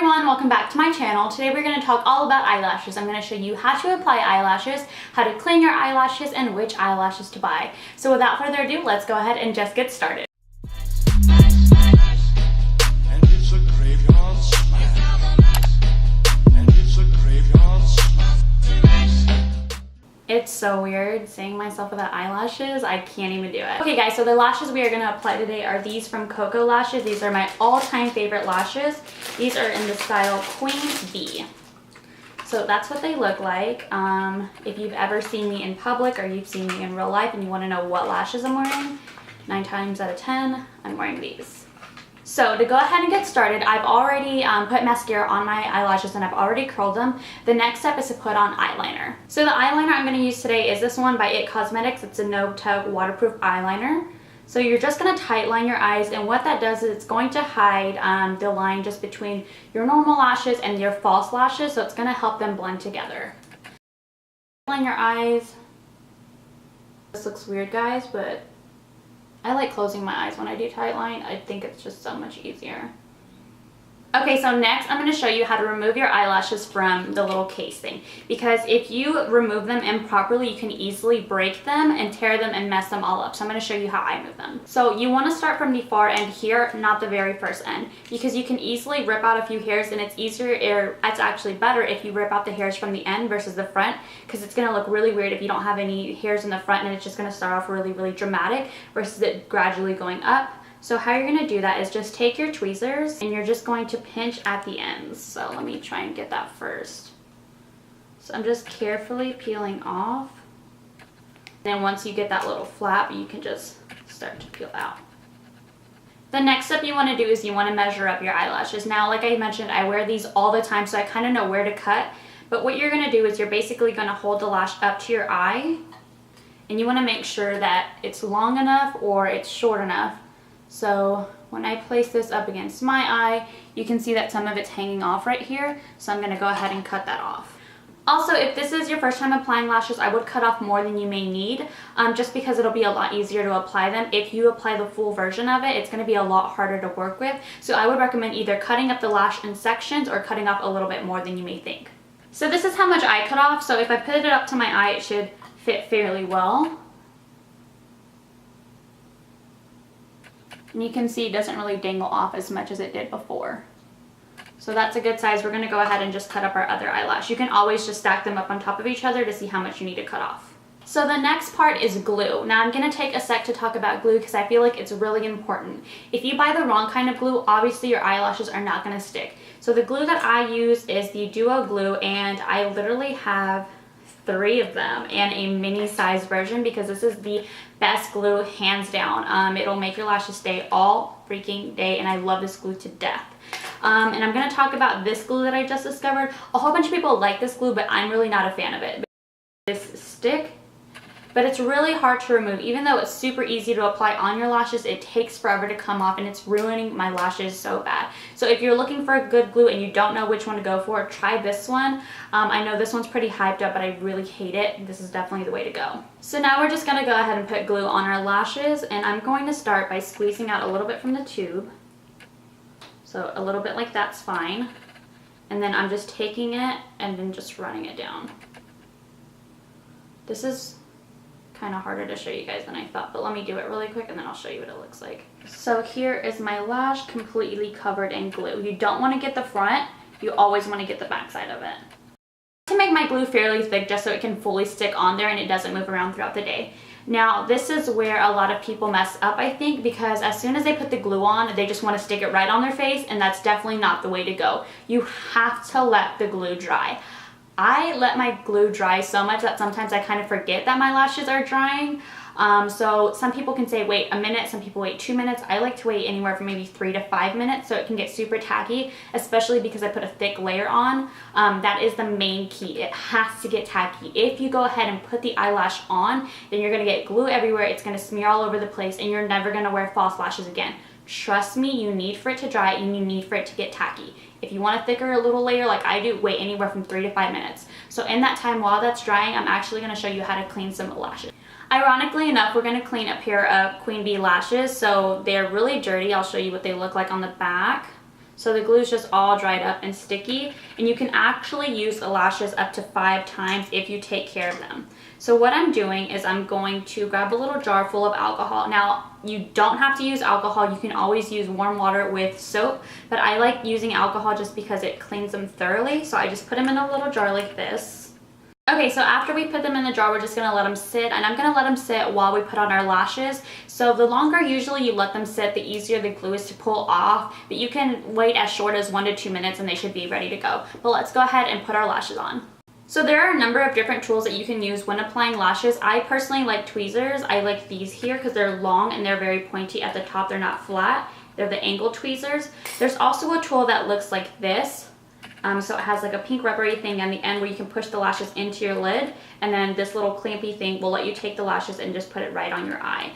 everyone, welcome back to my channel. Today we're going to talk all about eyelashes. I'm going to show you how to apply eyelashes, how to clean your eyelashes, and which eyelashes to buy. So without further ado, let's go ahead and just get started. It's so weird seeing myself without eyelashes. I can't even do it. Okay guys, so the lashes we are going to apply today are these from Coco Lashes. These are my all-time favorite lashes. These are in the style Queen Bee. So that's what they look like. If you've ever seen me in public or you've seen me in real life and you want to know what lashes I'm wearing, 9 times out of 10, I'm wearing these. So to go ahead and get started, I've already put mascara on my eyelashes and I've already curled them. The next step is to put on eyeliner. So the eyeliner I'm going to use today is this one by It Cosmetics. It's a No Tug waterproof eyeliner. So you're just going to tight line your eyes, and what that does is it's going to hide the line just between your normal lashes and your false lashes, so it's going to help them blend together. Line your eyes. This looks weird guys, but I like closing my eyes when I do tight line. I think it's just so much easier. Okay, so next I'm going to show you how to remove your eyelashes from the little case thing. Because if you remove them improperly, you can easily break them and tear them and mess them all up. So I'm going to show you how I move them. So you want to start from the far end here, not the very first end. Because you can easily rip out a few hairs, and it's easier, or it's actually better if you rip out the hairs from the end versus the front. Because it's going to look really weird if you don't have any hairs in the front and it's just going to start off really, really dramatic versus it gradually going up. So how you're going to do that is just take your tweezers and you're just going to pinch at the ends. So let me try and get that first. So I'm just carefully peeling off. Then once you get that little flap, you can just start to peel out. The next step you want to do is you want to measure up your eyelashes. Now, like I mentioned, I wear these all the time, so I kind of know where to cut. But what you're going to do is you're basically going to hold the lash up to your eye. And you want to make sure that it's long enough or it's short enough. So when I place this up against my eye, you can see that some of it's hanging off right here. So I'm going to go ahead and cut that off. Also, if this is your first time applying lashes, I would cut off more than you may need, just because it'll be a lot easier to apply them. If you apply the full version of it, it's going to be a lot harder to work with. So I would recommend either cutting up the lash in sections or cutting off a little bit more than you may think. So this is how much I cut off. So if I put it up to my eye, it should fit fairly well. And you can see it doesn't really dangle off as much as it did before. So that's a good size. We're going to go ahead and just cut up our other eyelash. You can always just stack them up on top of each other to see how much you need to cut off. So the next part is glue. Now I'm going to take a sec to talk about glue because I feel like it's really important. If you buy the wrong kind of glue, obviously your eyelashes are not going to stick. So the glue that I use is the Duo glue, and I literally have 3 of them and a mini size version because this is the best glue hands down. It'll make your lashes stay all freaking day, and I love this glue to death. And I'm going to talk about this glue that I just discovered. A whole bunch of people like this glue, but I'm really not a fan of it. This stick, but it's really hard to remove. Even though it's super easy to apply on your lashes, it takes forever to come off, and it's ruining my lashes so bad. So if you're looking for a good glue and you don't know which one to go for, try this one. I know this one's pretty hyped up, but I really hate it. This is definitely the way to go. So now we're just going to go ahead and put glue on our lashes, and I'm going to start by squeezing out a little bit from the tube. So a little bit like that's fine. And then I'm just taking it and then just running it down. This is kind of harder to show you guys than I thought, but let me do it really quick and then I'll show you what it looks like. So here is my lash completely covered in glue. You don't want to get the front, you always want to get the back side of it. To make my glue fairly thick just so it can fully stick on there and it doesn't move around throughout the day. Now this is where a lot of people mess up, I think, because as soon as they put the glue on, they just want to stick it right on their face, and that's definitely not the way to go. You have to let the glue dry. I let my glue dry so much that sometimes I kind of forget that my lashes are drying. So some people can say wait a minute, some people wait 2 minutes. I like to wait anywhere from maybe 3 to 5 minutes so it can get super tacky, especially because I put a thick layer on. That is the main key. It has to get tacky. If you go ahead and put the eyelash on, then you're going to get glue everywhere. It's going to smear all over the place, and you're never going to wear false lashes again. Trust me, you need for it to dry and you need for it to get tacky. If you want a thicker little layer like I do, wait anywhere from 3 to 5 minutes. So in that time while that's drying, I'm actually going to show you how to clean some lashes. Ironically enough, we're going to clean a pair of Queen Bee lashes. So they're really dirty. I'll show you what they look like on the back. So the glue is just all dried up and sticky, and you can actually use the lashes up to 5 times if you take care of them. So what I'm doing is I'm going to grab a little jar full of alcohol. Now, you don't have to use alcohol. You can always use warm water with soap, but I like using alcohol just because it cleans them thoroughly. So I just put them in a little jar like this. Okay, so after we put them in the jar, we're just going to let them sit, and I'm going to let them sit while we put on our lashes. So the longer usually you let them sit, the easier the glue is to pull off, but you can wait as short as 1 to 2 minutes and they should be ready to go. But let's go ahead and put our lashes on. So there are a number of different tools that you can use when applying lashes. I personally like tweezers. I like these here because they're long and they're very pointy at the top. They're not flat. They're the angled tweezers. There's also a tool that looks like this. So it has like a pink rubbery thing on the end where you can push the lashes into your lid, and then this little clampy thing will let you take the lashes and just put it right on your eye.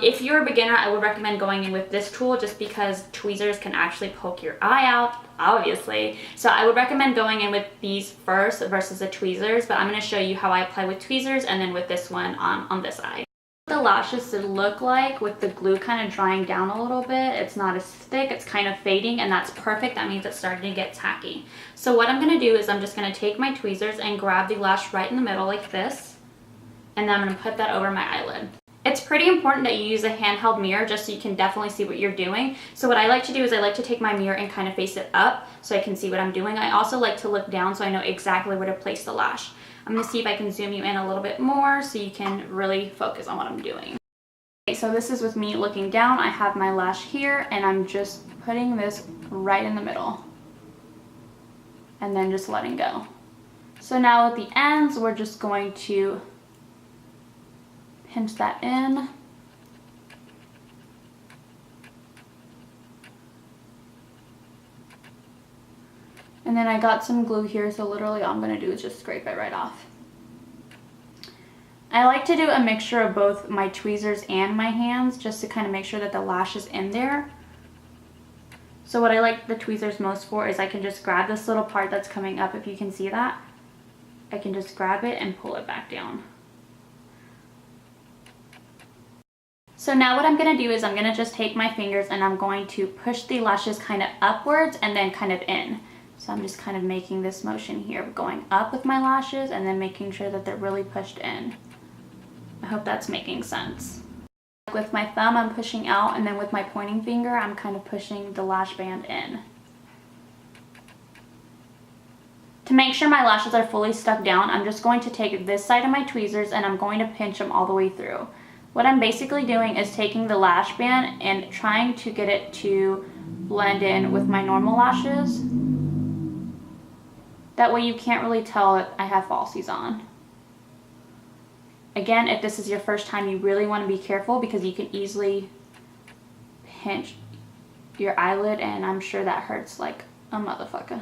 If you're a beginner, I would recommend going in with this tool just because tweezers can actually poke your eye out, obviously. So I would recommend going in with these first versus the tweezers, but I'm going to show you how I apply with tweezers and then with this one on this eye. The lashes to look like with the glue kind of drying down a little bit. It's not as thick, it's kind of fading, and that's perfect. That means it's starting to get tacky. So what I'm going to do is I'm just going to take my tweezers and grab the lash right in the middle like this, and then I'm going to put that over my eyelid. It's pretty important that you use a handheld mirror just so you can definitely see what you're doing. So what I like to do is I like to take my mirror and kind of face it up so I can see what I'm doing. I also like to look down so I know exactly where to place the lash. I'm going to see if I can zoom you in a little bit more so you can really focus on what I'm doing. Okay, so this is with me looking down. I have my lash here and I'm just putting this right in the middle and then just letting go. So now at the ends, we're just going to pinch that in. And then I got some glue here, so literally all I'm going to do is just scrape it right off. I like to do a mixture of both my tweezers and my hands just to kind of make sure that the lash is in there. So what I like the tweezers most for is I can just grab this little part that's coming up, if you can see that. I can just grab it and pull it back down. So now what I'm going to do is I'm going to just take my fingers and I'm going to push the lashes kind of upwards and then kind of in. So I'm just kind of making this motion here, going up with my lashes and then making sure that they're really pushed in. I hope that's making sense. With my thumb, I'm pushing out, and then with my pointing finger, I'm kind of pushing the lash band in. To make sure my lashes are fully stuck down, I'm just going to take this side of my tweezers and I'm going to pinch them all the way through. What I'm basically doing is taking the lash band and trying to get it to blend in with my normal lashes. That way you can't really tell that I have falsies on. Again, if this is your first time, you really want to be careful because you can easily pinch your eyelid, and I'm sure that hurts like a motherfucker.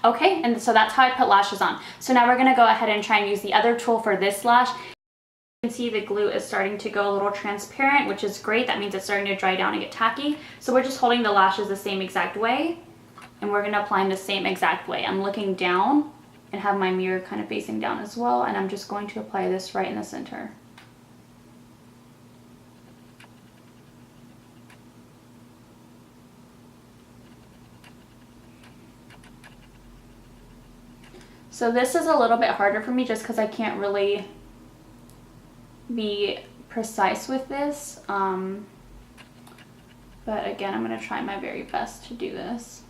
Okay, and so that's how I put lashes on. So now we're going to go ahead and try and use the other tool for this lash. You can see the glue is starting to go a little transparent, which is great. That means it's starting to dry down and get tacky. So we're just holding the lashes the same exact way, and we're going to apply them the same exact way. I'm looking down and have my mirror kind of facing down as well, and I'm just going to apply this right in the center. So this is a little bit harder for me just because I can't really be precise with this, but again, I'm going to try my very best to do this.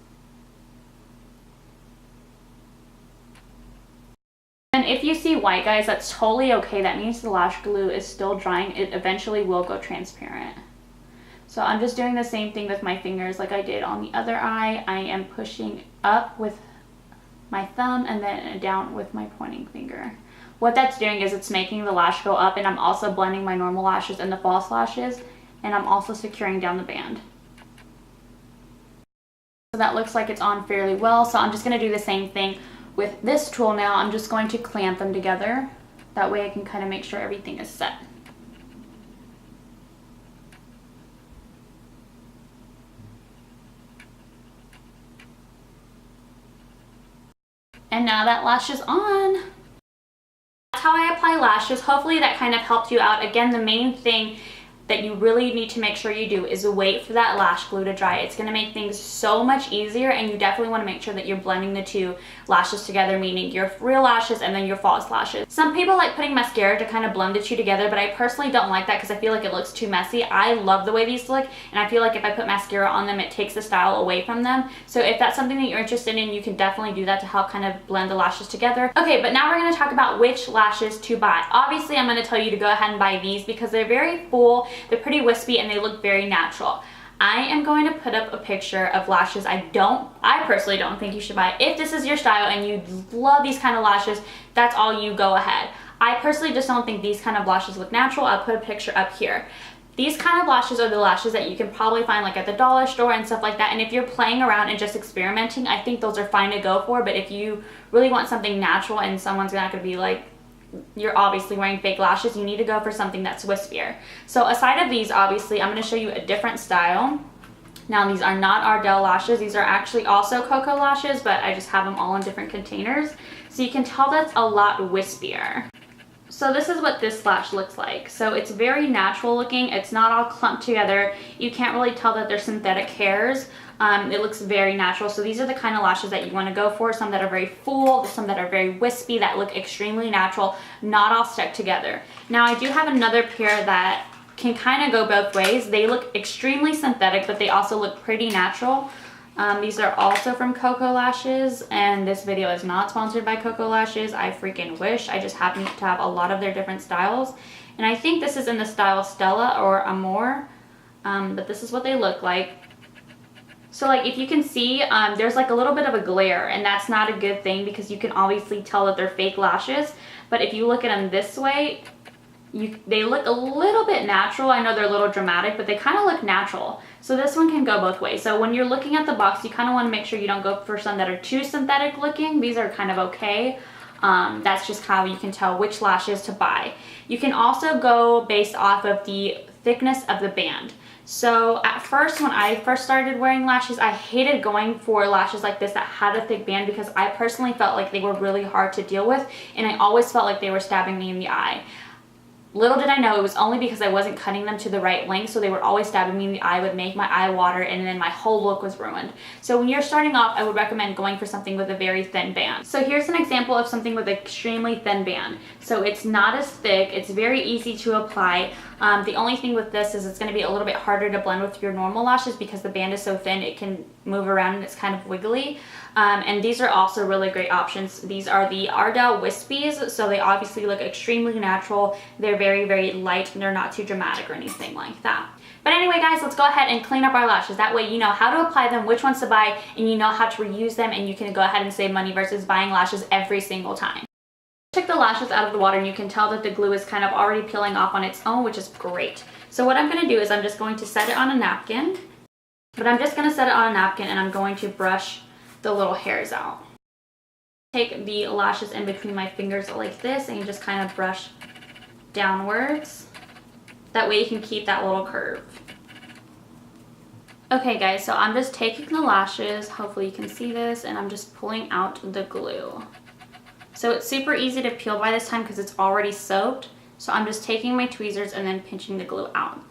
And if you see white, guys, that's totally okay. That means the lash glue is still drying. It eventually will go transparent. So I'm just doing the same thing with my fingers like I did on the other eye. I am pushing up with my thumb and then down with my pointing finger. What that's doing is it's making the lash go up, and I'm also blending my normal lashes and the false lashes, and I'm also securing down the band. So that looks like it's on fairly well. So I'm just going to do the same thing with this tool now. I'm just going to clamp them together. That way I can kind of make sure everything is set. And now that lash is on. That's how I apply lashes. Hopefully that kind of helped you out. Again, the main thing that you really need to make sure you do is wait for that lash glue to dry. It's going to make things so much easier, and you definitely want to make sure that you're blending the two lashes together, meaning your real lashes and then your false lashes. Some people like putting mascara to kind of blend the two together, but I personally don't like that because I feel like it looks too messy. I love the way these look, and I feel like if I put mascara on them, it takes the style away from them. So if that's something that you're interested in, you can definitely do that to help kind of blend the lashes together. Okay, but now we're going to talk about which lashes to buy. Obviously, I'm going to tell you to go ahead and buy these because they're very full, they're pretty wispy, and they look very natural. I am going to put up a picture of lashes I personally don't think you should buy. If this is your style and you love these kind of lashes, that's all you, go ahead. I personally just don't think these kind of lashes look natural. I'll put a picture up here. These kind of lashes are the lashes that you can probably find like at the dollar store and stuff like that. And if you're playing around and just experimenting, I think those are fine to go for. But if you really want something natural and someone's not going to be like, you're obviously wearing fake lashes, you need to go for something that's wispier. So aside of these, obviously, I'm going to show you a different style. Now, these are not Ardell lashes. These are actually also Cocoa lashes, but I just have them all in different containers. So you can tell that's a lot wispier. So this is what this lash looks like. So it's very natural looking. It's not all clumped together. You can't really tell that they're synthetic hairs. It looks very natural. So these are the kind of lashes that you want to go for. Some that are very full, some that are very wispy, that look extremely natural, not all stuck together. Now I do have another pair that can kind of go both ways. They look extremely synthetic, but they also look pretty natural. These are also from Cocoa Lashes, and this video is not sponsored by Cocoa Lashes. I freaking wish. I just happen to have a lot of their different styles, and I think this is in the style Stella or Amore, but this is what they look like. So like if you can see, there's like a little bit of a glare, and that's not a good thing because you can obviously tell that they're fake lashes. But if you look at them this way, they look a little bit natural. I know they're a little dramatic, but they kind of look natural. So this one can go both ways. So when you're looking at the box, you kind of want to make sure you don't go for some that are too synthetic looking. These are kind of okay. That's just how you can tell which lashes to buy. You can also go based off of the thickness of the band. So at first, when I first started wearing lashes, I hated going for lashes like this that had a thick band because I personally felt like they were really hard to deal with, and I always felt like they were stabbing me in the eye. Little did I know it was only because I wasn't cutting them to the right length, so they were always stabbing me in the eye, would make my eye water, and then my whole look was ruined. So when you're starting off, I would recommend going for something with a very thin band. So here's an example of something with an extremely thin band. So it's not as thick, it's very easy to apply. The only thing with this is it's going to be a little bit harder to blend with your normal lashes because the band is so thin, it can move around and it's kind of wiggly. And these are also really great options. These are the Ardell Wispies, so they obviously look extremely natural. They're very, very light, and they're not too dramatic or anything like that. But anyway, guys, let's go ahead and clean up our lashes. That way you know how to apply them, which ones to buy, and you know how to reuse them, and you can go ahead and save money versus buying lashes every single time. Took the lashes out of the water, and you can tell that the glue is kind of already peeling off on its own, which is great. So what I'm going to do is I'm just going to set it on a napkin. But I'm just going to set it on a napkin, and I'm going to brush the little hairs out. Take the lashes in between my fingers like this, and you just kind of brush downwards. That way you can keep that little curve. Okay guys, so I'm just taking the lashes, hopefully you can see this, and I'm just pulling out the glue. So it's super easy to peel by this time because it's already soaked. So I'm just taking my tweezers and then pinching the glue out.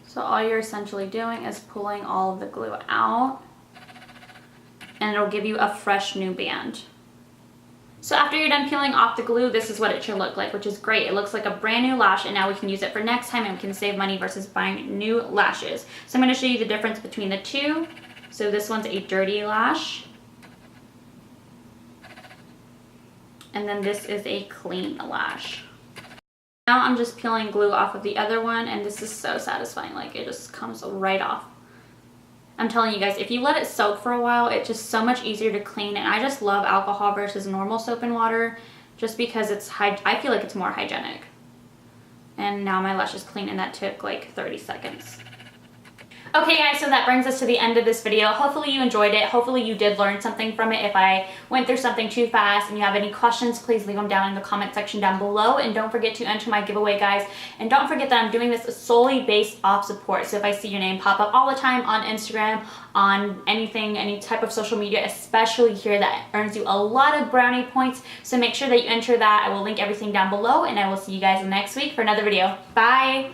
So all you're essentially doing is pulling all of the glue out, and it'll give you a fresh new band. So after you're done peeling off the glue, this is what it should look like, which is great. It looks like a brand new lash, and now we can use it for next time, and we can save money versus buying new lashes. So I'm going to show you the difference between the two. So this one's a dirty lash, and then this is a clean lash. Now I'm just peeling glue off of the other one, and this is so satisfying. Like, it just comes right off. I'm telling you guys, if you let it soak for a while, it's just so much easier to clean. And I just love alcohol versus normal soap and water just because I feel like it's more hygienic. And now my lash is clean, and that took like 30 seconds. Okay guys, so that brings us to the end of this video. Hopefully you enjoyed it. Hopefully you did learn something from it. If I went through something too fast and you have any questions, please leave them down in the comment section down below. And don't forget to enter my giveaway, guys. And don't forget that I'm doing this solely based off support. So if I see your name pop up all the time on Instagram, on anything, any type of social media, especially here, that earns you a lot of brownie points. So make sure that you enter that. I will link everything down below, and I will see you guys next week for another video. Bye!